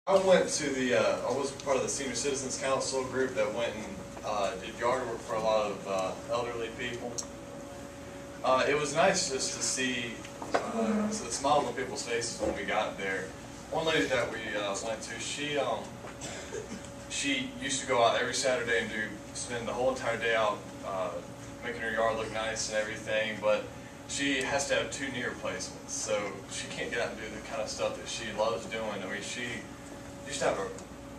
I went to the, I was part of the Senior Citizens Council group that went and did yard work for a lot of elderly people. It was nice just to see the smiles on people's faces when we got there. One lady that we went to, she used to go out every Saturday and spend the whole entire day out making her yard look nice and everything, but she has to have 2 knee replacements, so she can't get out and do the kind of stuff that she loves doing. I mean, she used to have,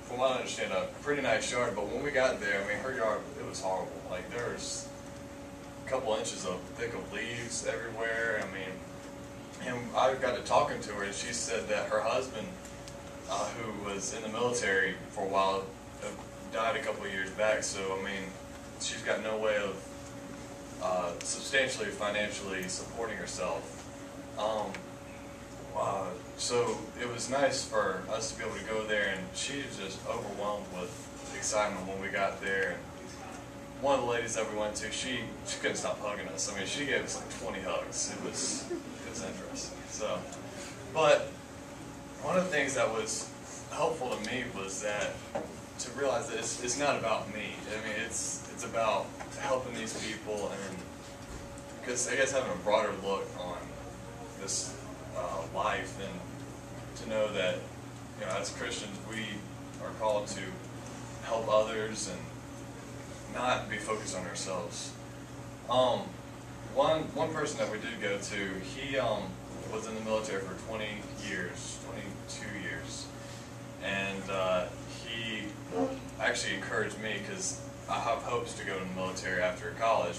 from what I understand, a pretty nice yard, but when we got there, I mean, her yard, it was horrible. Like, there was a couple inches of thick of leaves everywhere. I mean, and I got to talking to her, and she said that her husband, who was in the military for a while, died a couple of years back, so, I mean, she's got no way of substantially financially supporting herself. So it was nice for us to be able to go there, and she was just overwhelmed with excitement when we got there. And one of the ladies that we went to, she couldn't stop hugging us. I mean, she gave us like 20 hugs. It was interesting. So, but one of the things that was helpful to me was that to realize that it's not about me. I mean, it's about helping these people, and because I guess having a broader look on this life, and to know that, you know, as Christians we are called to help others and not be focused on ourselves. One person that we did go to, he was in the military for 22 years, and he actually encouraged me, because I have hopes to go to the military after college,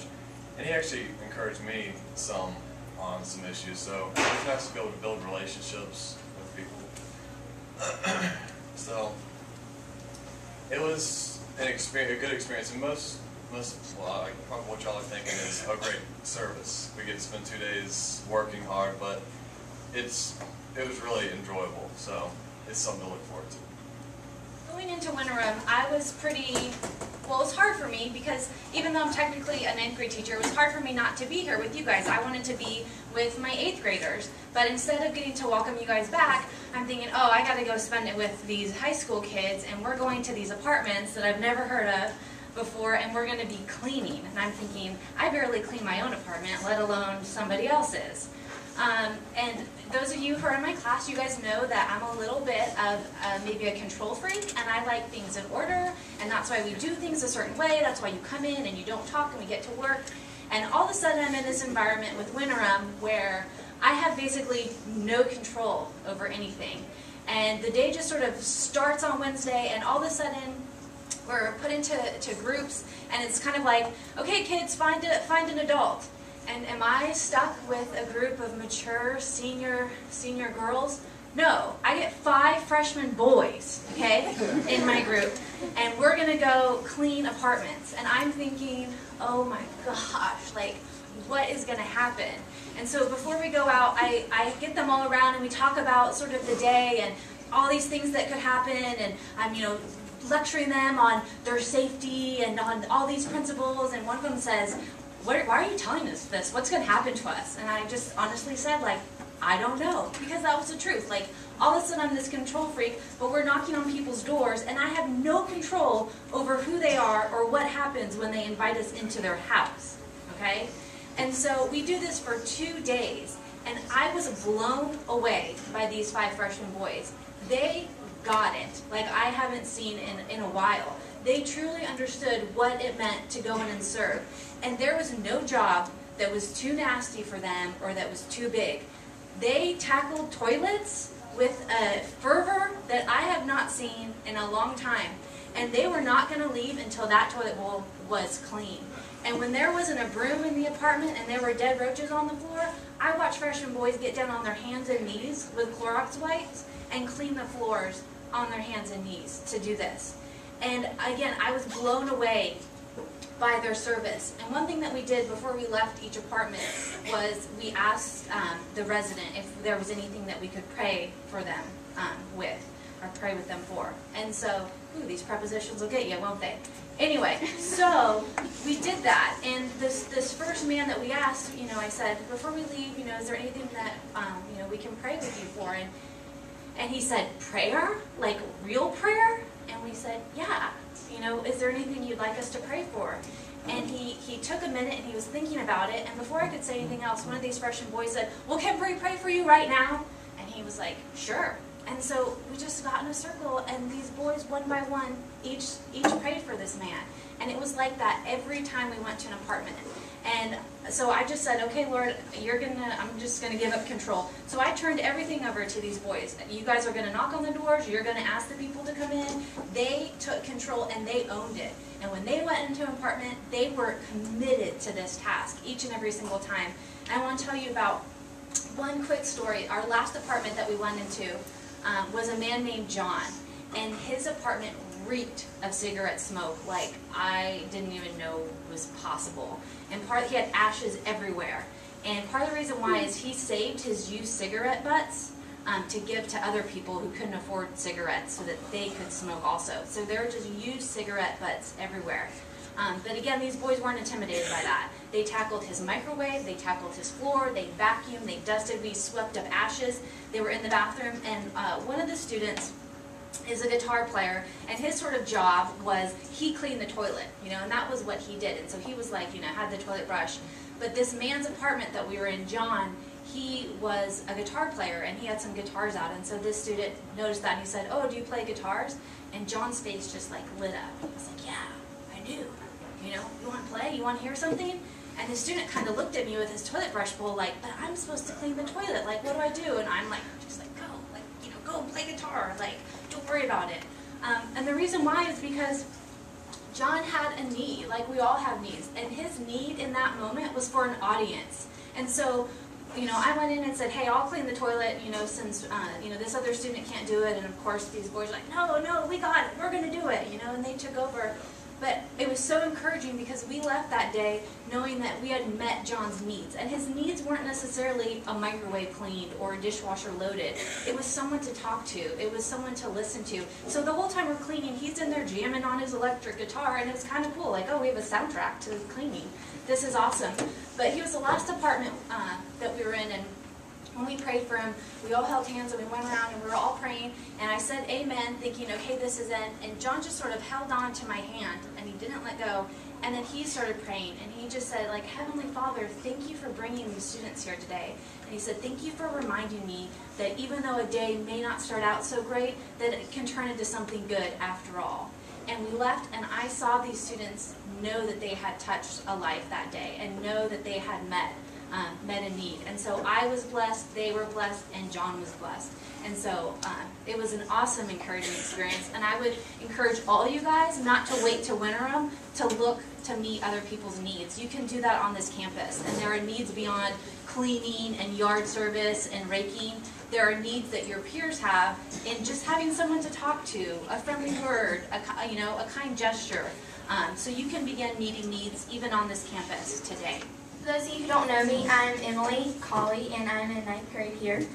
and he actually encouraged me some on some issues. So it was nice to be able to build relationships with people. So it was a good experience, and most well, probably what y'all are thinking is a great service. We get to spend 2 days working hard, but it was really enjoyable. So it's something to look forward to. Going into Winterim, I was well, it was hard for me because even though I'm technically a 9th grade teacher, it was hard for me not to be here with you guys. I wanted to be with my 8th graders, but instead of getting to welcome you guys back, I'm thinking, oh, I got to go spend it with these high school kids, and we're going to these apartments that I've never heard of before, and we're going to be cleaning. And I'm thinking, I barely clean my own apartment, let alone somebody else's. And those of you who are in my class, you guys know that I'm a little bit of maybe a control freak, and I like things in order, and that's why we do things a certain way. That's why you come in and you don't talk and we get to work. And all of a sudden I'm in this environment with Winterim where I have basically no control over anything. And the day just sort of starts on Wednesday, and all of a sudden we're put into groups, and it's kind of like, okay kids, find an adult. And am I stuck with a group of mature senior girls? No, I get 5 freshman boys, okay, in my group, and we're gonna go clean apartments. And I'm thinking, oh my gosh, like, what is gonna happen? And so before we go out, I get them all around and we talk about sort of the day and all these things that could happen, and I'm, you know, lecturing them on their safety and on all these principles. And one of them says, why are you telling us this? What's going to happen to us? And I just honestly said, like, I don't know, because that was the truth. Like, all of a sudden I'm this control freak, but we're knocking on people's doors, and I have no control over who they are or what happens when they invite us into their house, okay? And so we do this for 2 days, and I was blown away by these 5 freshman boys. They got it, like I haven't seen in a while. They truly understood what it meant to go in and serve. And there was no job that was too nasty for them or that was too big. They tackled toilets with a fervor that I have not seen in a long time. And they were not going to leave until that toilet bowl was clean. And when there wasn't a broom in the apartment and there were dead roaches on the floor, I watched freshman boys get down on their hands and knees with Clorox wipes and clean the floors on their hands and knees to do this. And again, I was blown away by their service. And one thing that we did before we left each apartment was we asked the resident if there was anything that we could pray for them with, or pray with them for. And so, ooh, these prepositions will get you, won't they? Anyway, so we did that, and this first man that we asked, you know, I said, before we leave, you know, is there anything that, you know, we can pray with you for? And he said, prayer? Like, like us to pray for. And he took a minute and he was thinking about it, and before I could say anything else, one of these freshman boys said, well, can we pray for you right now? And he was like, sure. And so we just got in a circle, and these boys, one by one, each prayed for this man. And it was like that every time we went to an apartment. And so I just said, okay, Lord, I'm just gonna give up control. So I turned everything over to these boys. You guys are gonna knock on the doors, you're gonna ask the people to come in. They took control and they owned it. And when they went into an apartment, they were committed to this task each and every single time. And I want to tell you about one quick story. Our last apartment that we went into was a man named John, and his apartment reeked of cigarette smoke like I didn't even know was possible. And he had ashes everywhere. And part of the reason why is he saved his used cigarette butts to give to other people who couldn't afford cigarettes so that they could smoke also. So there were just used cigarette butts everywhere. But again, these boys weren't intimidated by that. They tackled his microwave, they tackled his floor, they vacuumed, they dusted, we swept up ashes. They were in the bathroom, and one of the students is a guitar player, and his sort of job was he cleaned the toilet, and that was what he did. And so he was like, had the toilet brush. But this man's apartment that we were in, John, he was a guitar player, and he had some guitars out. And so this student noticed that, and he said, oh, do you play guitars? And John's face just like lit up. He was like, yeah, I do. You want to play? You want to hear something? And the student kind of looked at me with his toilet brush bowl like, but I'm supposed to clean the toilet. Like, what do I do? And I'm like, just like, go. Like, go play guitar. Like, don't worry about it. And the reason why is because John had a need, like we all have needs. And his need in that moment was for an audience. And so, I went in and said, hey, I'll clean the toilet, since, this other student can't do it. And of course, these boys are like, no, we got it. We're going to do it, and they took over. But it was so encouraging because we left that day knowing that we had met John's needs. And his needs weren't necessarily a microwave cleaned or a dishwasher loaded. It was someone to talk to. It was someone to listen to. So the whole time we're cleaning, he's in there jamming on his electric guitar, and it was kind of cool. Like, oh, we have a soundtrack to cleaning. This is awesome. But he was the last apartment that we were in, and when we prayed for him, we all held hands and we went around and we were all praying, and I said amen, thinking, okay, this is it. And John just sort of held on to my hand and he didn't let go. And then he started praying, and he just said, like, Heavenly Father, thank you for bringing these students here today. And he said, thank you for reminding me that even though a day may not start out so great, that it can turn into something good after all. And we left, and I saw these students know that they had touched a life that day and know that they had met a need. And so I was blessed, they were blessed, and John was blessed. And so it was an awesome, encouraging experience. And I would encourage all you guys not to wait to Winterim to look to meet other people's needs. You can do that on this campus. And there are needs beyond cleaning and yard service and raking. There are needs that your peers have in just having someone to talk to, a friendly word, a kind gesture. So you can begin meeting needs even on this campus today. For those of you who don't know me, I'm Emily Colley, and I'm in 9th grade here.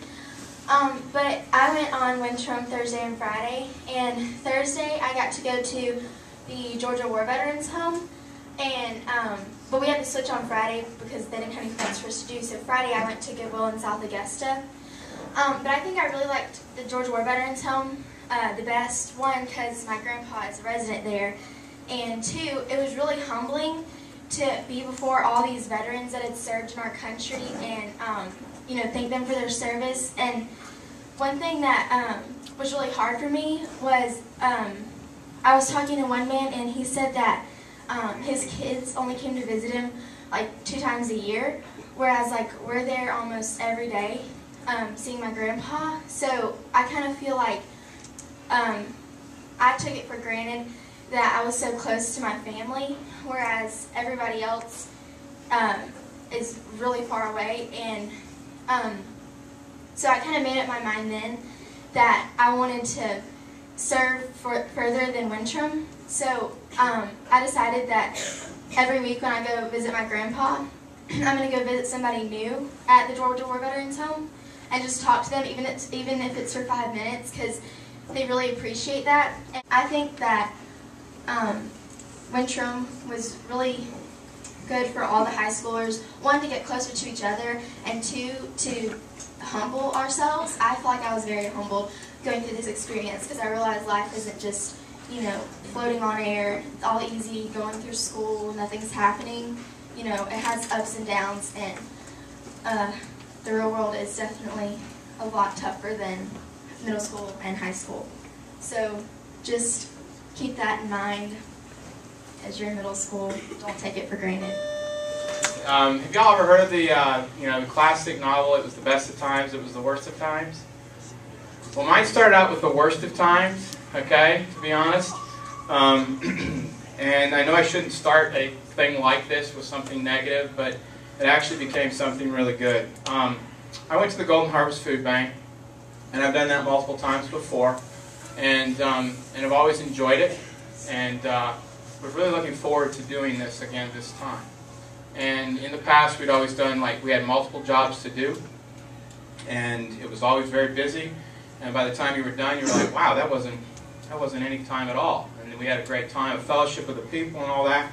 But I went on Winterim Thursday and Friday, and Thursday I got to go to the Georgia War Veterans Home, and but we had to switch on Friday because they didn't have anything else for us to do, so Friday I went to Goodwill in South Augusta. But I think I really liked the Georgia War Veterans Home the best, one, because my grandpa is a resident there, and two, it was really humbling to be before all these veterans that had served in our country and, thank them for their service. And one thing that was really hard for me was I was talking to one man, and he said that his kids only came to visit him like 2 times a year, whereas like we're there almost every day seeing my grandpa. So I kind of feel like I took it for granted that I was so close to my family, whereas everybody else is really far away. And so I kind of made up my mind then that I wanted to serve further than Winterim. So I decided that every week when I go visit my grandpa, I'm going to go visit somebody new at the Georgia War Veterans Home and just talk to them, even if it's for 5 minutes, because they really appreciate that. And I think that Winterim was really good for all the high schoolers, one, to get closer to each other, and two, to humble ourselves. I feel like I was very humbled going through this experience because I realized life isn't just you know, floating on air, it's all easy, going through school, nothing's happening. You know, it has ups and downs, and the real world is definitely a lot tougher than middle school and high school. So just keep that in mind as you're in middle school. Don't take it for granted. Have y'all ever heard of the the classic novel, It Was the Best of Times, It Was the Worst of Times? Well, mine started out with the worst of times, okay, to be honest. And I know I shouldn't start a thing like this with something negative, but it actually became something really good. I went to the Golden Harvest Food Bank, and I've done that multiple times before, and I've always enjoyed it, and was really looking forward to doing this again this time. And in the past, we'd always done, like, we had multiple jobs to do, and it was always very busy. And by the time you were done, you were like, wow, that wasn't any time at all. And we had a great time, a fellowship with the people and all that.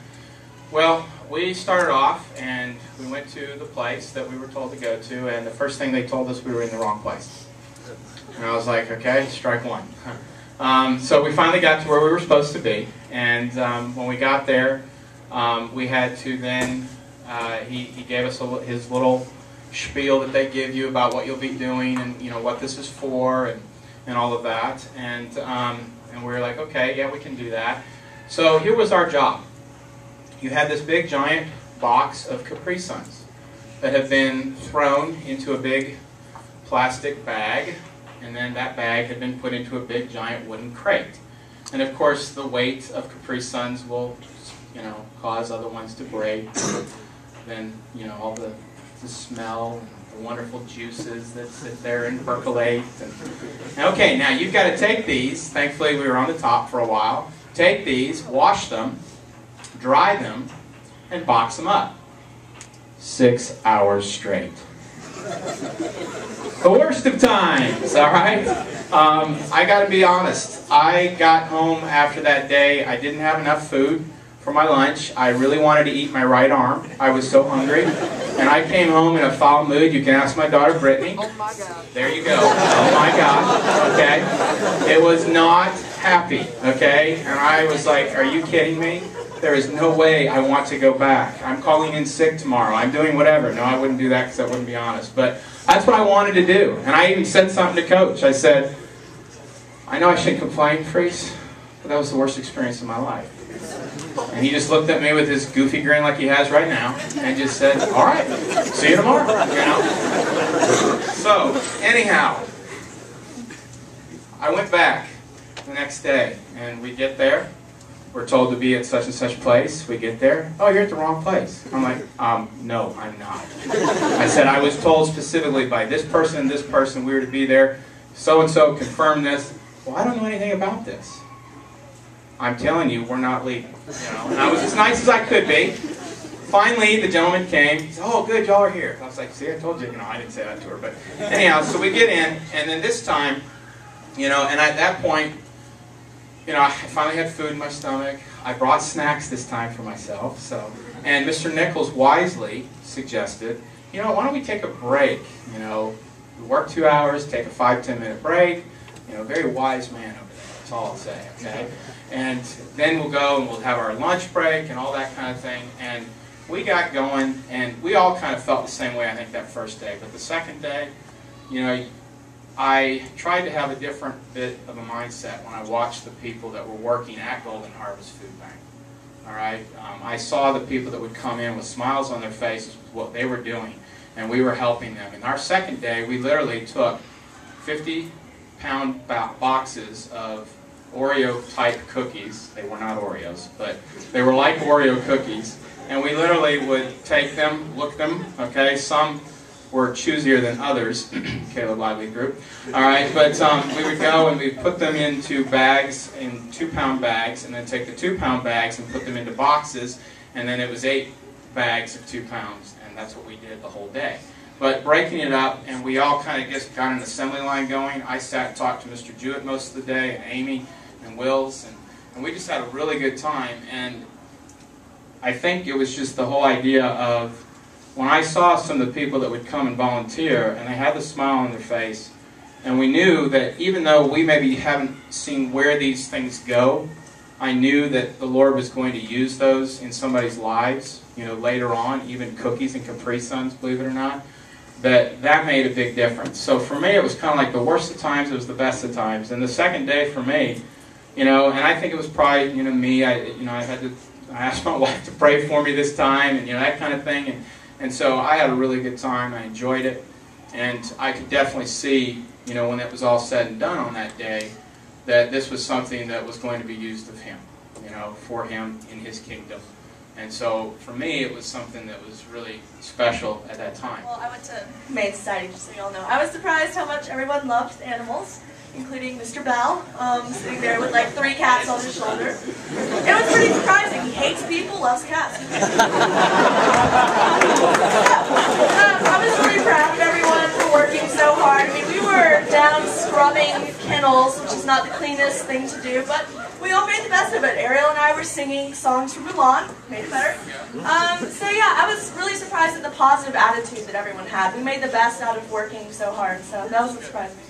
Well, we started off, and we went to the place that we were told to go to, and the first thing they told us, we were in the wrong place. And I was like, okay, strike one. So we finally got to where we were supposed to be, and when we got there, we had to then, he gave us his little spiel that they give you about what you'll be doing and what this is for and all of that, and we were like, okay, yeah, we can do that. So here was our job. You had this big giant box of Capri Suns that had been thrown into a big plastic bag, and then that bag had been put into a big giant wooden crate. And of course the weight of Capri Suns will cause other ones to break. Then all the smell, and the wonderful juices that sit there and percolate. Okay, now you've got to take these. Thankfully we were on the top for a while. Take these, wash them, dry them, and box them up. 6 hours straight. The worst of times, all right? I got to be honest. I got home after that day. I didn't have enough food for my lunch. I really wanted to eat my right arm. I was so hungry. And I came home in a foul mood. You can ask my daughter, Brittany. Oh my God. There you go. Oh my God. Okay? It was not happy. Okay? And I was like, are you kidding me? There is no way I want to go back. I'm calling in sick tomorrow. I'm doing whatever. No, I wouldn't do that because I wouldn't be honest. But that's what I wanted to do. And I even said something to Coach. I said, I know I shouldn't complain, Freeze, but that was the worst experience of my life. And he just looked at me with his goofy grin like he has right now and just said, all right, see you tomorrow, So, anyhow, I went back the next day, and we get there. We're told to be at such and such place. We get there. Oh, you're at the wrong place. I'm like, no, I'm not. I said, I was told specifically by this person and this person we were to be there. So-and-so confirmed this. Well, I don't know anything about this. I'm telling you, we're not leaving. And I was as nice as I could be. Finally, the gentleman came. He said, oh, good, y'all are here. I was like, see, I told you. I didn't say that to her. But anyhow, so we get in, and then this time, and at that point, I finally had food in my stomach. I brought snacks this time for myself. And Mr. Nichols wisely suggested, why don't we take a break? We work 2 hours, take a 5-10 minute break. Very wise man over there. That's all I'll say. Okay. And then we'll go and we'll have our lunch break and all that kind of thing. And we got going, and we all kind of felt the same way, I think, that first day. But the second day, I tried to have a different bit of a mindset when I watched the people that were working at Golden Harvest Food Bank. All right, I saw the people that would come in with smiles on their faces with what they were doing, and we were helping them. And our second day, we literally took 50-pound boxes of Oreo-type cookies. They were not Oreos, but they were like Oreo cookies. And we literally would take them, look them, okay? Some were choosier than others, Caleb Lively group. All right, but we would go and we'd put them into bags, in 2-pound bags, and then take the 2-pound bags and put them into boxes, and then it was 8 bags of 2 pounds, and that's what we did the whole day. But breaking it up, and we all kind of just got an assembly line going. I sat and talked to Mr. Jewett most of the day, and Amy, and Wills, and we just had a really good time. And I think it was just the whole idea of when I saw some of the people that would come and volunteer, and they had the smile on their face, and we knew that even though we maybe haven't seen where these things go, I knew that the Lord was going to use those in somebody's lives, you know, later on, even cookies and Capri Suns, believe it or not, that made a big difference. So for me, it was kind of like the worst of times, it was the best of times. And the second day for me, you know, and I think it was probably, you know, me, I asked my wife to pray for me this time, and, you know, that kind of thing. And so I had a really good time. I enjoyed it. And I could definitely see, you know, when it was all said and done on that day, that this was something that was going to be used of Him, you know, for Him in His kingdom. And so for me, it was something that was really special at that time. Well, I went to Humane Society, just so you all know. I was surprised how much everyone loved animals, including Mr. Bell, sitting there with like 3 cats on his shoulder. It was pretty surprising. He hates people, loves cats. I was really proud of everyone for working so hard. I mean, we were down scrubbing kennels, which is not the cleanest thing to do, but we all made the best of it. Ariel and I were singing songs from Mulan, made it better. So yeah, I was really surprised at the positive attitude that everyone had. We made the best out of working so hard, so that was what surprised me.